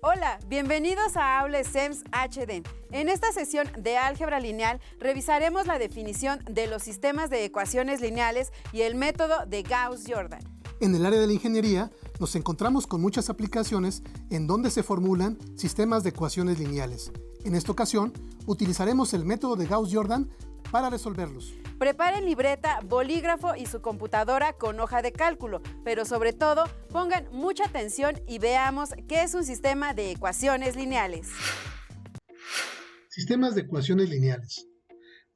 Hola, bienvenidos a Aule SEMS HD. En esta sesión de álgebra lineal revisaremos la definición de los sistemas de ecuaciones lineales y el método de Gauss-Jordan. En el área de la ingeniería nos encontramos con muchas aplicaciones en donde se formulan sistemas de ecuaciones lineales. En esta ocasión utilizaremos el método de Gauss-Jordan para resolverlos. Preparen libreta, bolígrafo y su computadora con hoja de cálculo, pero sobre todo pongan mucha atención y veamos qué es un sistema de ecuaciones lineales. Sistemas de ecuaciones lineales.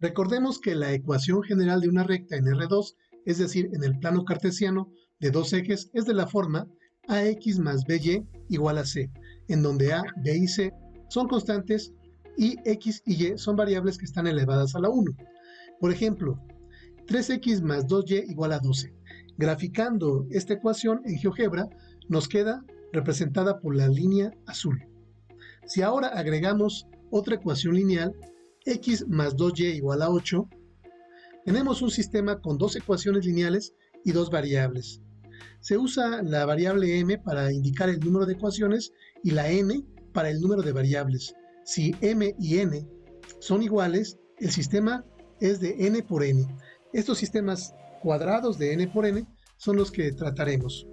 Recordemos que la ecuación general de una recta en R2, es decir, en el plano cartesiano de dos ejes, es de la forma AX más BY igual a C, en donde A, B y C son constantes y X y Y son variables que están elevadas a la 1. Por ejemplo, 3x más 2y igual a 12. Graficando esta ecuación en GeoGebra, nos queda representada por la línea azul. Si ahora agregamos otra ecuación lineal, x más 2y igual a 8, tenemos un sistema con dos ecuaciones lineales y dos variables. Se usa la variable m para indicar el número de ecuaciones y la n para el número de variables. Si m y n son iguales, el sistema es de n por n. Estos sistemas cuadrados de n por n son los que trataremos.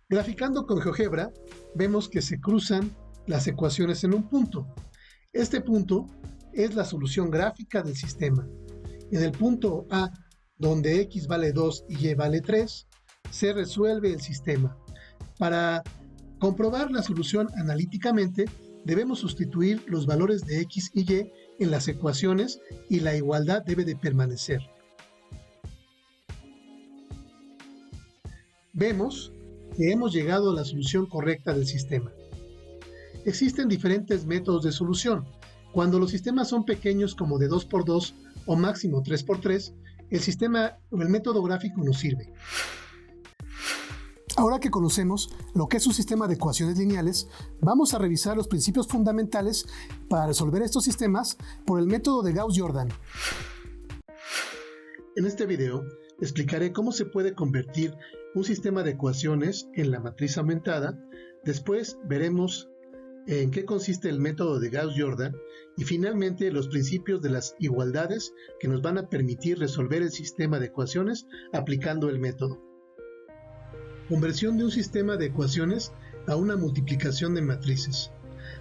Graficando con GeoGebra, vemos que se cruzan las ecuaciones en un punto. Este punto es la solución gráfica del sistema. En el punto A, donde x vale 2 y y vale 3, se resuelve el sistema. Para comprobar la solución analíticamente, debemos sustituir los valores de x y y en las ecuaciones y la igualdad debe de permanecer. Vemos que hemos llegado a la solución correcta del sistema. Existen diferentes métodos de solución. Cuando los sistemas son pequeños como de 2x2 o máximo 3x3, el método gráfico nos sirve. Ahora que conocemos lo que es un sistema de ecuaciones lineales, vamos a revisar los principios fundamentales para resolver estos sistemas por el método de Gauss-Jordan. En este video explicaré cómo se puede convertir un sistema de ecuaciones en la matriz aumentada. Después veremos en qué consiste el método de Gauss-Jordan y finalmente los principios de las igualdades que nos van a permitir resolver el sistema de ecuaciones aplicando el método. Conversión de un sistema de ecuaciones a una multiplicación de matrices.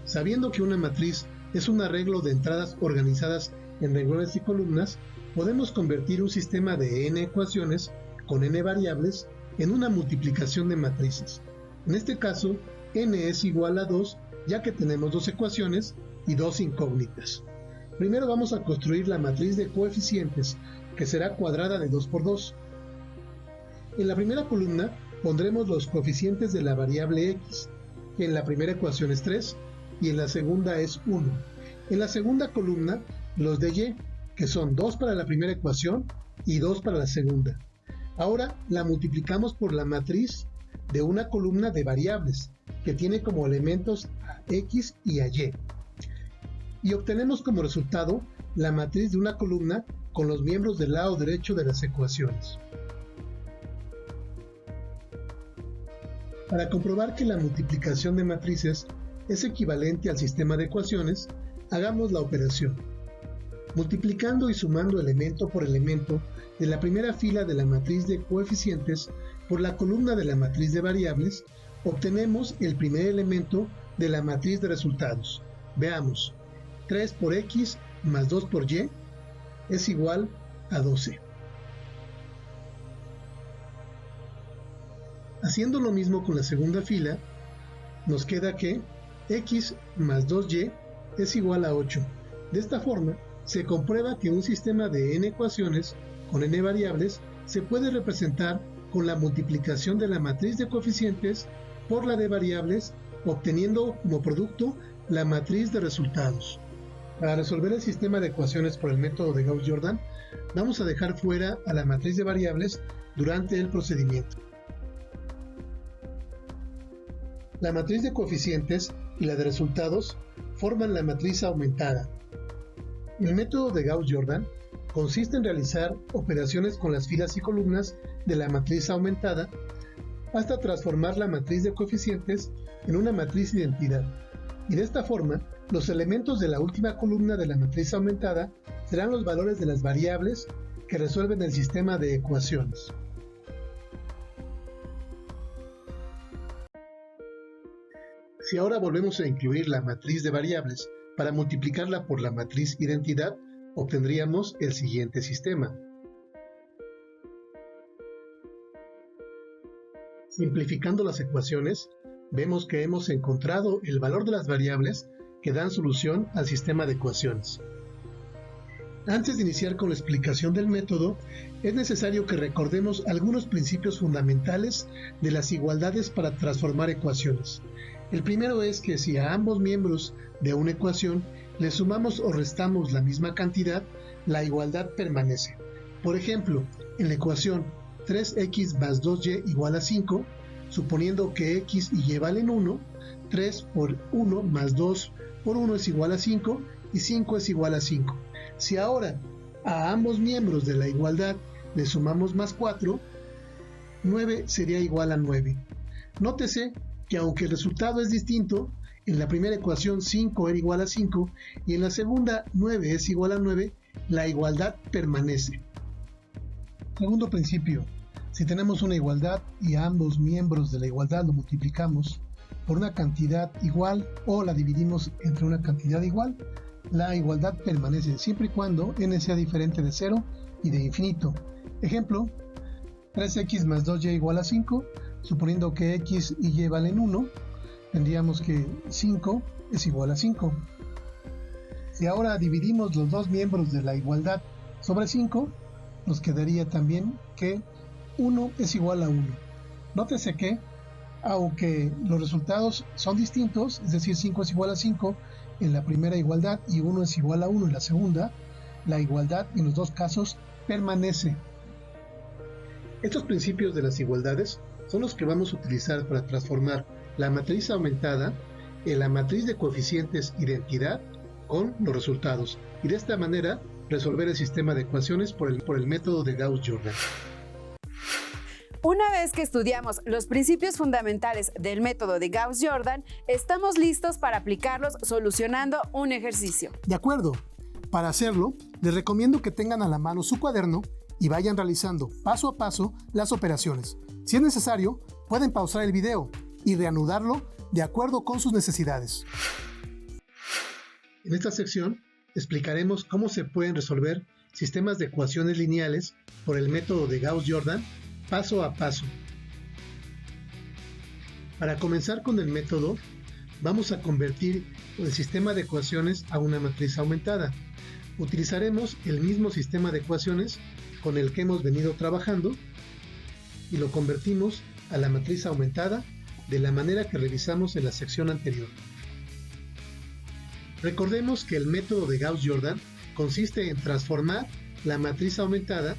Sabiendo que una matriz es un arreglo de entradas organizadas en renglones y columnas, podemos convertir un sistema de n ecuaciones con n variables en una multiplicación de matrices. En este caso, n es igual a 2, ya que tenemos dos ecuaciones y dos incógnitas. Primero vamos a construir la matriz de coeficientes, que será cuadrada de 2 por 2. En la primera columna pondremos los coeficientes de la variable x, que en la primera ecuación es 3 y en la segunda es 1. En la segunda columna, los de y, que son 2 para la primera ecuación y 2 para la segunda. Ahora la multiplicamos por la matriz de una columna de variables, que tiene como elementos a x y a y. Y obtenemos como resultado la matriz de una columna con los miembros del lado derecho de las ecuaciones. Para comprobar que la multiplicación de matrices es equivalente al sistema de ecuaciones, hagamos la operación. Multiplicando y sumando elemento por elemento de la primera fila de la matriz de coeficientes por la columna de la matriz de variables, obtenemos el primer elemento de la matriz de resultados. Veamos, 3 por x más 2 por y es igual a 12. Haciendo lo mismo con la segunda fila, nos queda que x más 2y es igual a 8. De esta forma, se comprueba que un sistema de n ecuaciones con n variables se puede representar con la multiplicación de la matriz de coeficientes por la de variables, obteniendo como producto la matriz de resultados. Para resolver el sistema de ecuaciones por el método de Gauss-Jordan, vamos a dejar fuera a la matriz de variables durante el procedimiento. La matriz de coeficientes y la de resultados forman la matriz aumentada. El método de Gauss-Jordan consiste en realizar operaciones con las filas y columnas de la matriz aumentada hasta transformar la matriz de coeficientes en una matriz identidad. Y de esta forma, los elementos de la última columna de la matriz aumentada serán los valores de las variables que resuelven el sistema de ecuaciones. Si ahora volvemos a incluir la matriz de variables para multiplicarla por la matriz identidad, obtendríamos el siguiente sistema. Simplificando las ecuaciones, vemos que hemos encontrado el valor de las variables que dan solución al sistema de ecuaciones. Antes de iniciar con la explicación del método, es necesario que recordemos algunos principios fundamentales de las igualdades para transformar ecuaciones. El primero es que si a ambos miembros de una ecuación le sumamos o restamos la misma cantidad, la igualdad permanece. Por ejemplo, en la ecuación 3x más 2y igual a 5, suponiendo que x y y valen 1, 3 por 1 más 2 por 1 es igual a 5 y 5 es igual a 5. Si ahora a ambos miembros de la igualdad le sumamos más 4, 9 sería igual a 9. Nótese que aunque el resultado es distinto, en la primera ecuación 5 era igual a 5 y en la segunda 9 es igual a 9, la igualdad permanece. Segundo principio, si tenemos una igualdad y a ambos miembros de la igualdad lo multiplicamos por una cantidad igual o la dividimos entre una cantidad igual, la igualdad permanece siempre y cuando n sea diferente de 0 y de infinito. Ejemplo, 3x más 2y igual a 5, suponiendo que x y y valen 1, tendríamos que 5 es igual a 5. Si ahora dividimos los dos miembros de la igualdad sobre 5, nos quedaría también que 1 es igual a 1. Nótese que, aunque los resultados son distintos, es decir, 5 es igual a 5 en la primera igualdad y 1 es igual a 1 en la segunda, la igualdad en los dos casos permanece. Estos principios de las igualdades son los que vamos a utilizar para transformar la matriz aumentada en la matriz de coeficientes identidad con los resultados y de esta manera resolver el sistema de ecuaciones por el método de Gauss-Jordan. Una vez que estudiamos los principios fundamentales del método de Gauss-Jordan, estamos listos para aplicarlos solucionando un ejercicio. De acuerdo. Para hacerlo, les recomiendo que tengan a la mano su cuaderno y vayan realizando paso a paso las operaciones. Si es necesario, pueden pausar el video y reanudarlo de acuerdo con sus necesidades. En esta sección explicaremos cómo se pueden resolver sistemas de ecuaciones lineales por el método de Gauss-Jordan paso a paso. Para comenzar con el método, vamos a convertir el sistema de ecuaciones a una matriz aumentada. Utilizaremos el mismo sistema de ecuaciones con el que hemos venido trabajando y lo convertimos a la matriz aumentada de la manera que revisamos en la sección anterior. Recordemos que el método de Gauss-Jordan consiste en transformar la matriz aumentada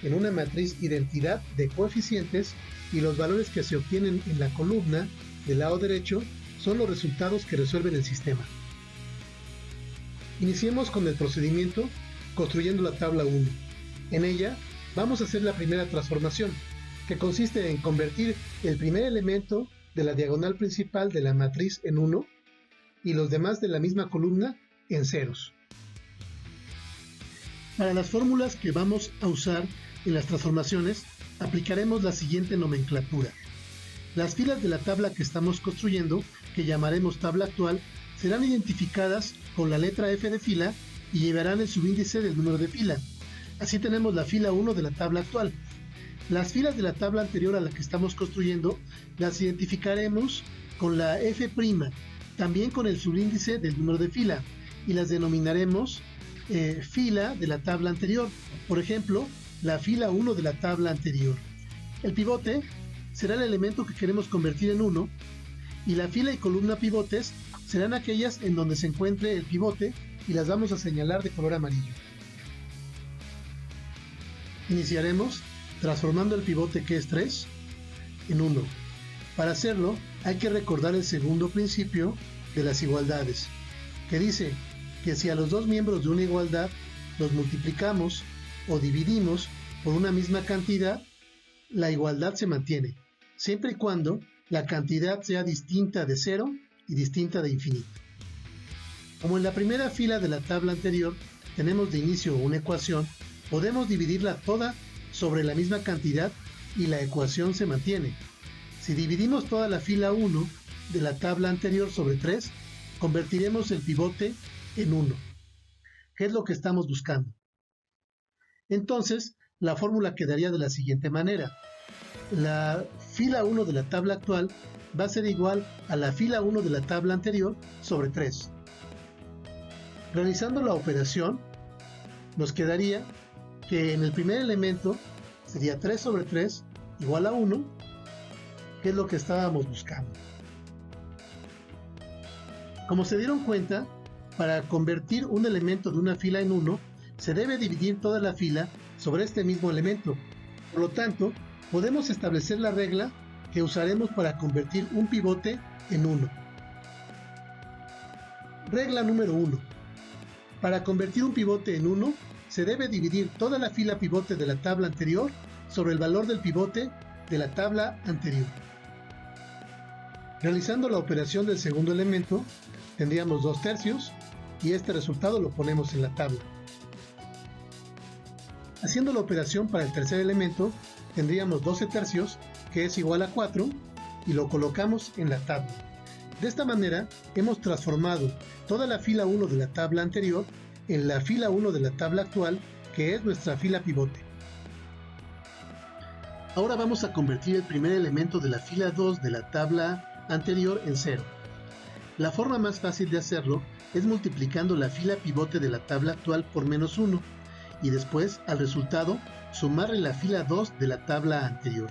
en una matriz identidad de coeficientes y los valores que se obtienen en la columna del lado derecho son los resultados que resuelven el sistema. Iniciemos con el procedimiento construyendo la tabla 1. En ella vamos a hacer la primera transformación, que consiste en convertir el primer elemento de la diagonal principal de la matriz en 1 y los demás de la misma columna en ceros. Para las fórmulas que vamos a usar en las transformaciones, aplicaremos la siguiente nomenclatura. Las filas de la tabla que estamos construyendo, que llamaremos tabla actual, serán identificadas con la letra F de fila y llevarán el subíndice del número de fila. Así tenemos la fila 1 de la tabla actual. Las filas de la tabla anterior a la que estamos construyendo las identificaremos con la F', también con el subíndice del número de fila, y las denominaremos fila de la tabla anterior. Por ejemplo, la fila 1 de la tabla anterior. El pivote será el elemento que queremos convertir en 1 y la fila y columna pivotes serán aquellas en donde se encuentre el pivote y las vamos a señalar de color amarillo. Iniciaremos transformando el pivote que es 3 en 1. Para hacerlo, hay que recordar el segundo principio de las igualdades, que dice que si a los dos miembros de una igualdad los multiplicamos o dividimos por una misma cantidad, la igualdad se mantiene, siempre y cuando la cantidad sea distinta de 0 y distinta de infinito. Como en la primera fila de la tabla anterior tenemos de inicio una ecuación, podemos dividirla toda sobre la misma cantidad y la ecuación se mantiene. Si dividimos toda la fila 1 de la tabla anterior sobre 3, convertiremos el pivote en 1, que es lo que estamos buscando. Entonces, la fórmula quedaría de la siguiente manera. La fila 1 de la tabla actual va a ser igual a la fila 1 de la tabla anterior sobre 3. Realizando la operación, nos quedaría que en el primer elemento sería 3 sobre 3 igual a 1, que es lo que estábamos buscando. Como se dieron cuenta, para convertir un elemento de una fila en 1, se debe dividir toda la fila sobre este mismo elemento. Por lo tanto, podemos establecer la regla que usaremos para convertir un pivote en 1. Regla número 1. Para convertir un pivote en 1, se debe dividir toda la fila pivote de la tabla anterior sobre el valor del pivote de la tabla anterior. Realizando la operación del segundo elemento, tendríamos 2 tercios y este resultado lo ponemos en la tabla. Haciendo la operación para el tercer elemento, tendríamos 12 tercios, que es igual a 4, y lo colocamos en la tabla. De esta manera, hemos transformado toda la fila 1 de la tabla anterior en la fila 1 de la tabla actual, que es nuestra fila pivote. Ahora vamos a convertir el primer elemento de la fila 2 de la tabla anterior en 0. La forma más fácil de hacerlo es multiplicando la fila pivote de la tabla actual por menos 1 y después al resultado sumarle la fila 2 de la tabla anterior.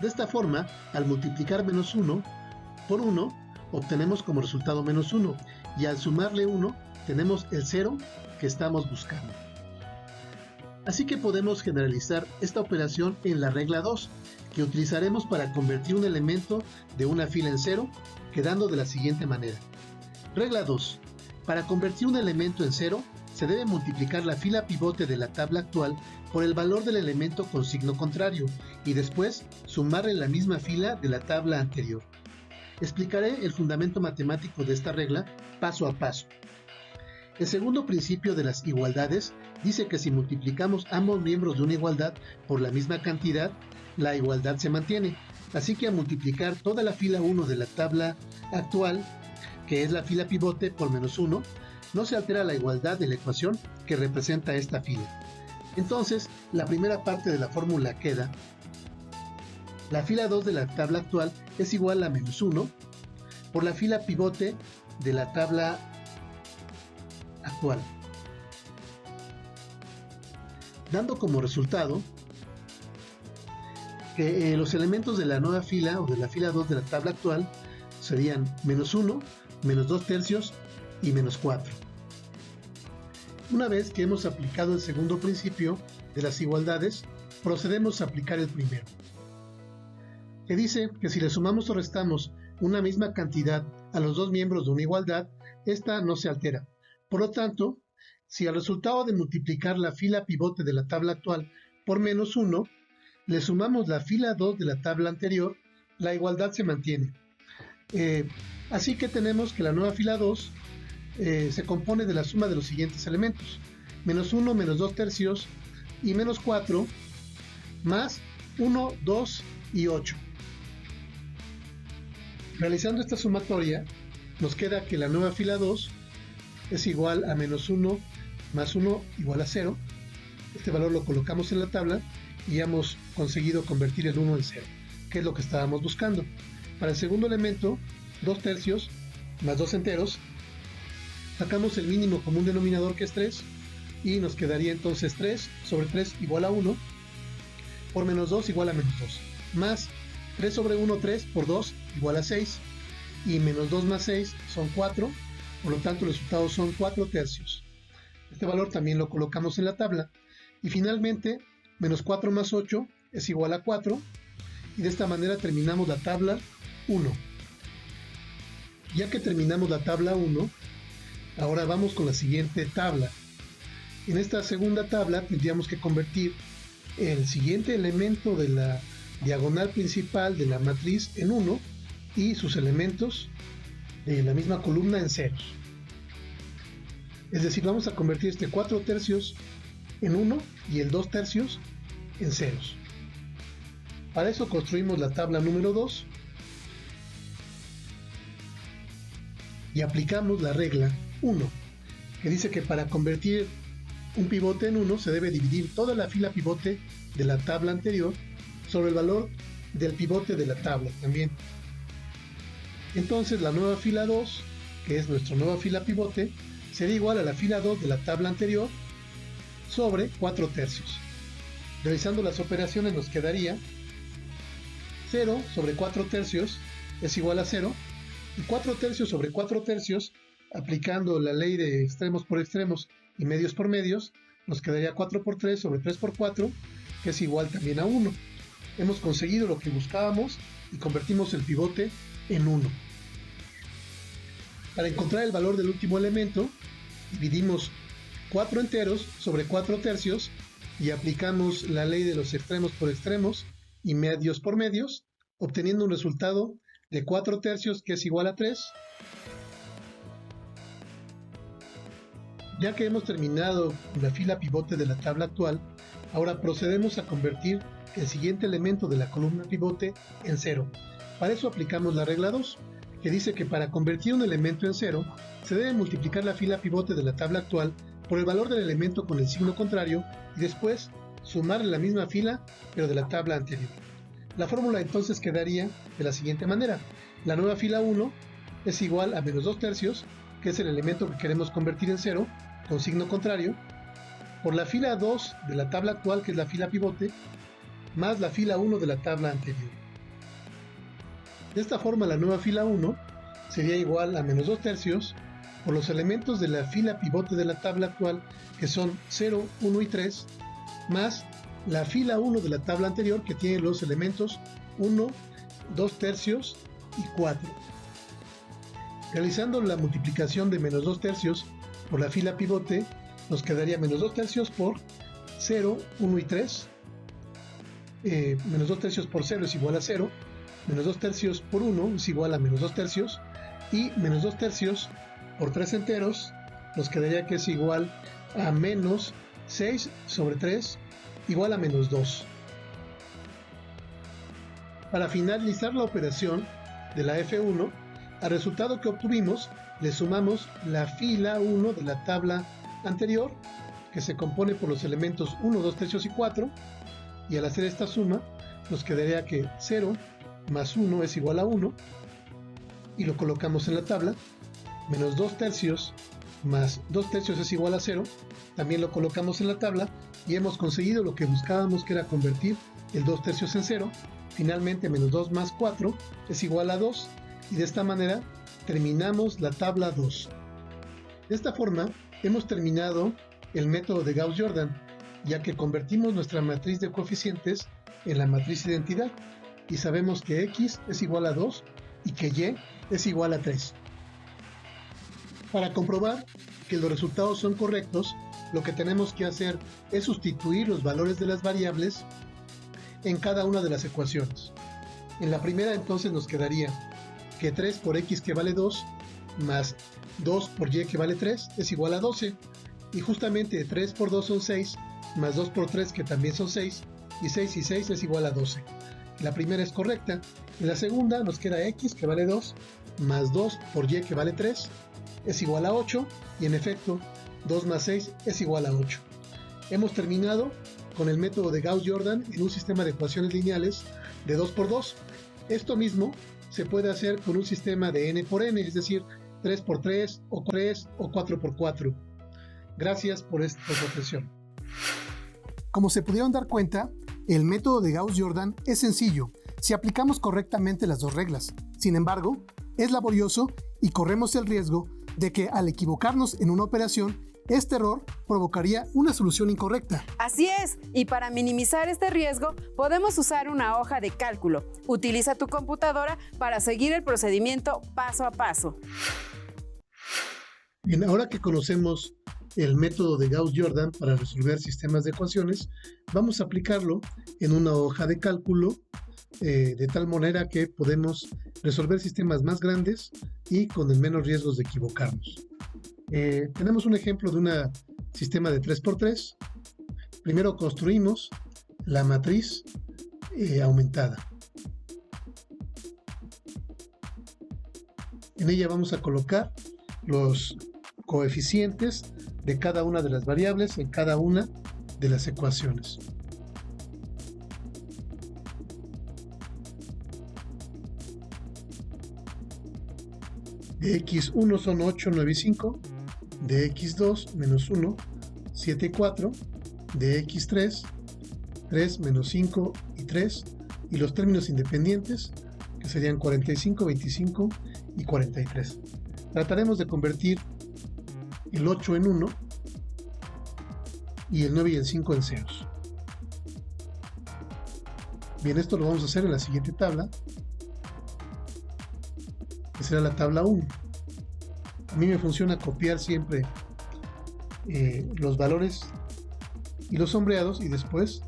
De esta forma, al multiplicar menos 1 por 1, obtenemos como resultado menos 1 y al sumarle 1 tenemos el 0 que estamos buscando. Así que podemos generalizar esta operación en la regla 2, que utilizaremos para convertir un elemento de una fila en 0, quedando de la siguiente manera. Regla 2. Para convertir un elemento en 0, se debe multiplicar la fila pivote de la tabla actual por el valor del elemento con signo contrario y después sumarle la misma fila de la tabla anterior. Explicaré el fundamento matemático de esta regla paso a paso. El segundo principio de las igualdades dice que si multiplicamos ambos miembros de una igualdad por la misma cantidad, la igualdad se mantiene. Así que al multiplicar toda la fila 1 de la tabla actual, que es la fila pivote, por menos 1, no se altera la igualdad de la ecuación que representa esta fila. Entonces, la primera parte de la fórmula queda: la fila 2 de la tabla actual es igual a menos 1 por la fila pivote de la tabla actual, dando como resultado que los elementos de la nueva fila o de la fila 2 de la tabla actual serían menos 1, menos 2 tercios y menos 4. Una vez que hemos aplicado el segundo principio de las igualdades, procedemos a aplicar el primero, que dice que si le sumamos o restamos una misma cantidad a los dos miembros de una igualdad, esta no se altera. Por lo tanto, si al resultado de multiplicar la fila pivote de la tabla actual por menos 1, le sumamos la fila 2 de la tabla anterior, la igualdad se mantiene. Así que tenemos que la nueva fila 2 se compone de la suma de los siguientes elementos: menos 1, menos 2 tercios y menos 4, más 1, 2 y 8. Realizando esta sumatoria, nos queda que la nueva fila 2 es igual a menos 1 más 1 igual a 0. Este valor lo colocamos en la tabla y hemos conseguido convertir el 1 en 0, que es lo que estábamos buscando. Para el segundo elemento, 2 tercios más 2 enteros, sacamos el mínimo común denominador, que es 3, y nos quedaría entonces 3 sobre 3 igual a 1, por menos 2 igual a menos 2, más 3 sobre 1, 3 por 2 igual a 6, y menos 2 más 6 son 4, por lo tanto los resultados son 4 tercios. Este valor también lo colocamos en la tabla, y finalmente menos 4 más 8 es igual a 4, y de esta manera terminamos la tabla 1. Ya que terminamos la tabla 1, ahora vamos con la siguiente tabla. En esta segunda tabla tendríamos que convertir el siguiente elemento de la diagonal principal de la matriz en 1 y sus elementos de la misma columna en ceros. Es decir, vamos a convertir este 4 tercios en 1 y el 2 tercios en ceros. Para eso construimos la tabla número 2 y aplicamos la regla 1, que dice que para convertir un pivote en 1 se debe dividir toda la fila pivote de la tabla anterior sobre el valor del pivote de la tabla también. Entonces la nueva fila 2, que es nuestra nueva fila pivote, será igual a la fila 2 de la tabla anterior sobre 4 tercios. Realizando las operaciones nos quedaría 0 sobre 4 tercios es igual a 0 y 4 tercios sobre 4 tercios, aplicando la ley de extremos por extremos y medios por medios, nos quedaría 4 por 3 sobre 3 por 4, que es igual también a 1. Hemos conseguido lo que buscábamos y convertimos el pivote en 1. Para encontrar el valor del último elemento, dividimos 4 enteros sobre 4 tercios y aplicamos la ley de los extremos por extremos y medios por medios, obteniendo un resultado de 4 tercios que es igual a 3. Ya que hemos terminado la fila pivote de la tabla actual, ahora procedemos a convertir el siguiente elemento de la columna pivote en 0. Para eso aplicamos la regla 2, que dice que para convertir un elemento en 0, se debe multiplicar la fila pivote de la tabla actual por el valor del elemento con el signo contrario y después sumar en la misma fila pero de la tabla anterior. La fórmula entonces quedaría de la siguiente manera. La nueva fila 1 es igual a menos 2 tercios, que es el elemento que queremos convertir en 0, con signo contrario, por la fila 2 de la tabla actual, que es la fila pivote, más la fila 1 de la tabla anterior. De esta forma, la nueva fila 1 sería igual a menos 2 tercios por los elementos de la fila pivote de la tabla actual, que son 0, 1 y 3, más la fila 1 de la tabla anterior, que tiene los elementos 1, 2 tercios y 4. Realizando la multiplicación de menos 2 tercios por la fila pivote, nos quedaría menos 2 tercios por 0, 1 y 3. Menos 2 tercios por 0 es igual a 0. Menos 2 tercios por 1 es igual a menos 2 tercios. Y menos 2 tercios por 3 enteros nos quedaría que es igual a menos 6 sobre 3 igual a menos 2. Para finalizar la operación de la F1, al resultado que obtuvimos le sumamos la fila 1 de la tabla anterior, que se compone por los elementos 1, 2 tercios y 4, y al hacer esta suma nos quedaría que 0 más 1 es igual a 1, y lo colocamos en la tabla. Menos 2 tercios más 2 tercios es igual a 0, también lo colocamos en la tabla, y hemos conseguido lo que buscábamos, que era convertir el 2 tercios en 0. Finalmente, menos 2 más 4 es igual a 2, y de esta manera terminamos la tabla 2. De esta forma hemos terminado el método de Gauss-Jordan, ya que convertimos nuestra matriz de coeficientes en la matriz identidad y sabemos que X es igual a 2 y que Y es igual a 3. Para comprobar que los resultados son correctos, lo que tenemos que hacer es sustituir los valores de las variables en cada una de las ecuaciones. En la primera entonces nos quedaría que 3 por X, que vale 2, más 2 por Y, que vale 3, es igual a 12. Y justamente 3 por 2 son 6, más 2 por 3, que también son 6, y 6 y 6 es igual a 12. La primera es correcta. En la segunda nos queda X, que vale 2, más 2 por Y, que vale 3, es igual a 8, y en efecto 2 más 6 es igual a 8. Hemos terminado con el método de Gauss-Jordan en un sistema de ecuaciones lineales de 2 por 2. Esto mismo se puede hacer con un sistema de n por n, es decir, 3 por 3 o 4 por 4. Gracias por su atención. Como se pudieron dar cuenta, el método de Gauss-Jordan es sencillo si aplicamos correctamente las dos reglas. Sin embargo, es laborioso y corremos el riesgo de que al equivocarnos en una operación Este error provocaría una solución incorrecta. Así es, y para minimizar este riesgo podemos usar una hoja de cálculo. Utiliza tu computadora para seguir el procedimiento paso a paso. Bien, ahora que conocemos el método de Gauss-Jordan para resolver sistemas de ecuaciones, vamos a aplicarlo en una hoja de cálculo de tal manera que podemos resolver sistemas más grandes y con el menos riesgos de equivocarnos. Tenemos un ejemplo de un sistema de 3×3. Primero construimos la matriz aumentada. En ella vamos a colocar los coeficientes de cada una de las variables en cada una de las ecuaciones. De x1 son 8, 9 y 5, de x2 menos 1, 7 y 4, de x3, 3 menos 5 y 3, y los términos independientes, que serían 45, 25 y 43. Trataremos de convertir el 8 en 1 y el 9 y el 5 en ceros. Bien, esto lo vamos a hacer en la siguiente tabla, que será la tabla 1. A mí me funciona copiar siempre los valores y los sombreados y después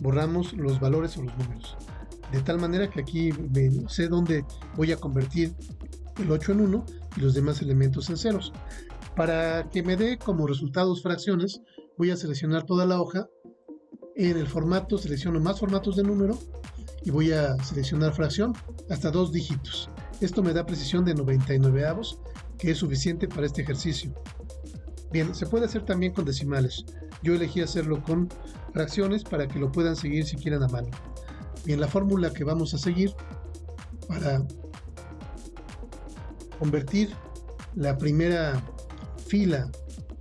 borramos los valores o los números. De tal manera que aquí sé dónde voy a convertir el 8 en 1 y los demás elementos en ceros. Para que me dé como resultados fracciones, voy a seleccionar toda la hoja. En el formato selecciono más formatos de número y voy a seleccionar fracción hasta 2 dígitos. Esto me da precisión de 99avos, que es suficiente para este ejercicio. Bien, se puede hacer también con decimales. Yo elegí hacerlo con fracciones para que lo puedan seguir si quieren a mano. Bien, la fórmula que vamos a seguir para convertir la primera fila,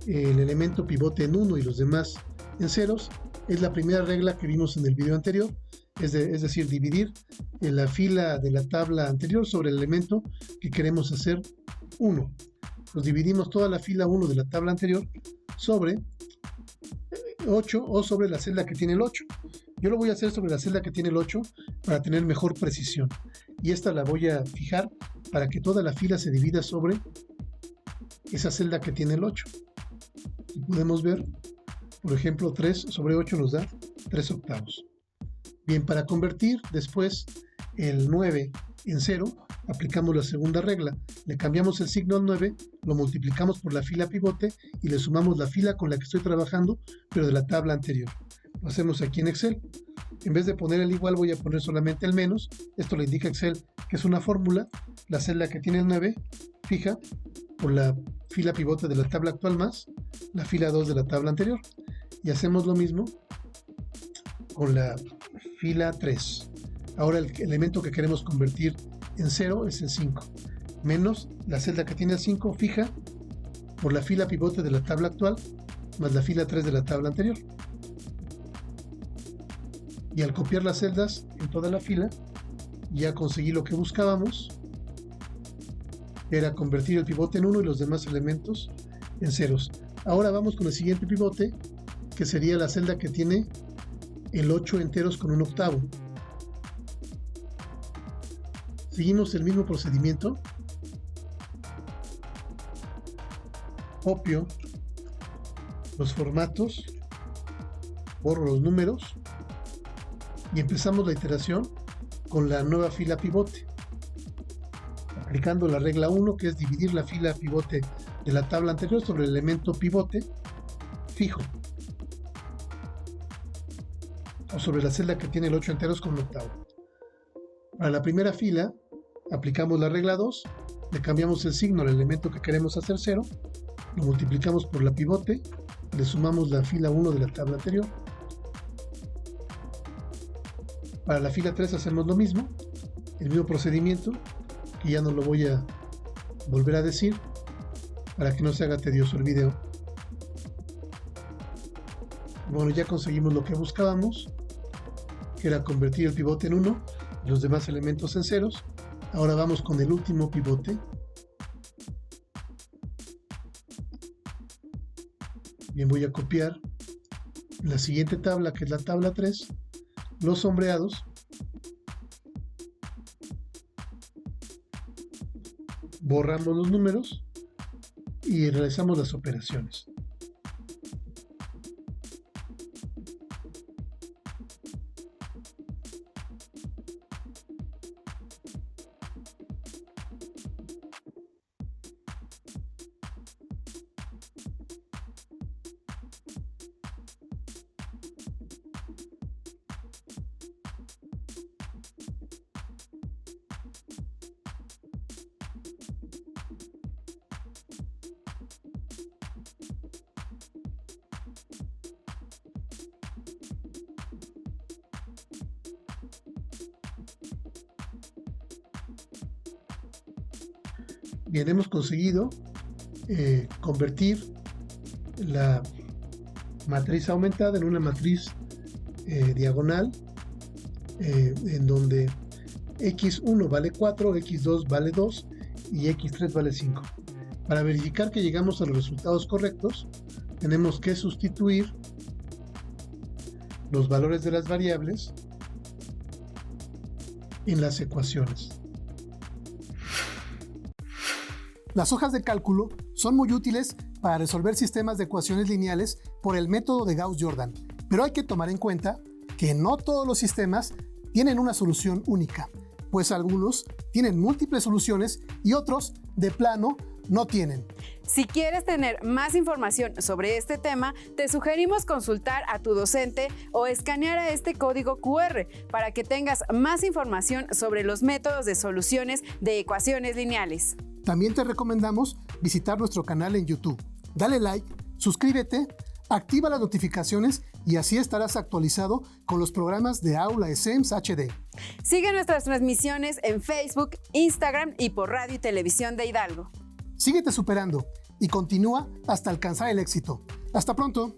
el elemento pivote en 1 y los demás en ceros, es la primera regla que vimos en el video anterior, es decir, dividir en la fila de la tabla anterior sobre el elemento que queremos hacer 1. Pues dividimos toda la fila 1 de la tabla anterior sobre 8 o sobre la celda que tiene el 8. Yo lo voy a hacer sobre la celda que tiene el 8 para tener mejor precisión. Y esta la voy a fijar para que toda la fila se divida sobre esa celda que tiene el 8. Y podemos ver, por ejemplo, 3 sobre 8 nos da 3 octavos. Bien, para convertir después el 9 en 0, aplicamos la segunda regla. Le cambiamos el signo al 9, lo multiplicamos por la fila pivote y le sumamos la fila con la que estoy trabajando, pero de la tabla anterior. Lo hacemos aquí en Excel. En vez de poner el igual, voy a poner solamente el menos. Esto le indica Excel que es una fórmula. La celda que tiene el 9 fija por la fila pivote de la tabla actual más la fila 2 de la tabla anterior. Y hacemos lo mismo con la fila 3. Ahora el elemento que queremos convertir en 0 es el 5, menos la celda que tiene el 5 fija por la fila pivote de la tabla actual más la fila 3 de la tabla anterior. Y al copiar las celdas en toda la fila, ya conseguí lo que buscábamos, era convertir el pivote en 1 y los demás elementos en ceros. Ahora vamos con el siguiente pivote, que sería la celda que tiene el 8 enteros con un octavo. Seguimos el mismo procedimiento. Copio los formatos, borro los números y empezamos la iteración con la nueva fila pivote, aplicando la regla 1, que es dividir la fila pivote de la tabla anterior sobre el elemento pivote fijo, o sobre la celda que tiene el 8 enteros con un octavo. Para la primera fila aplicamos la regla 2, le cambiamos el signo al elemento que queremos hacer 0, lo multiplicamos por la pivote, le sumamos la fila 1 de la tabla anterior. Para la fila 3 hacemos lo mismo, el mismo procedimiento, que ya no lo voy a volver a decir para que no se haga tedioso el video. Bueno, ya conseguimos lo que buscábamos, que era convertir el pivote en 1 y los demás elementos en ceros. Ahora vamos con el último pivote. Bien, voy a copiar la siguiente tabla, que es la tabla 3, los sombreados. Borramos los números y realizamos las operaciones. Bien, hemos conseguido convertir la matriz aumentada en una matriz diagonal, en donde x1 vale 4, x2 vale 2 y x3 vale 5. Para verificar que llegamos a los resultados correctos, tenemos que sustituir los valores de las variables en las ecuaciones. Las hojas de cálculo son muy útiles para resolver sistemas de ecuaciones lineales por el método de Gauss-Jordan, pero hay que tomar en cuenta que no todos los sistemas tienen una solución única, pues algunos tienen múltiples soluciones y otros, de plano, no tienen. Si quieres tener más información sobre este tema, te sugerimos consultar a tu docente o escanear a este código QR para que tengas más información sobre los métodos de soluciones de ecuaciones lineales. También te recomendamos visitar nuestro canal en YouTube. Dale like, suscríbete, activa las notificaciones y así estarás actualizado con los programas de Aula SEMS HD. Sigue nuestras transmisiones en Facebook, Instagram y por Radio y Televisión de Hidalgo. Síguete superando y continúa hasta alcanzar el éxito. Hasta pronto.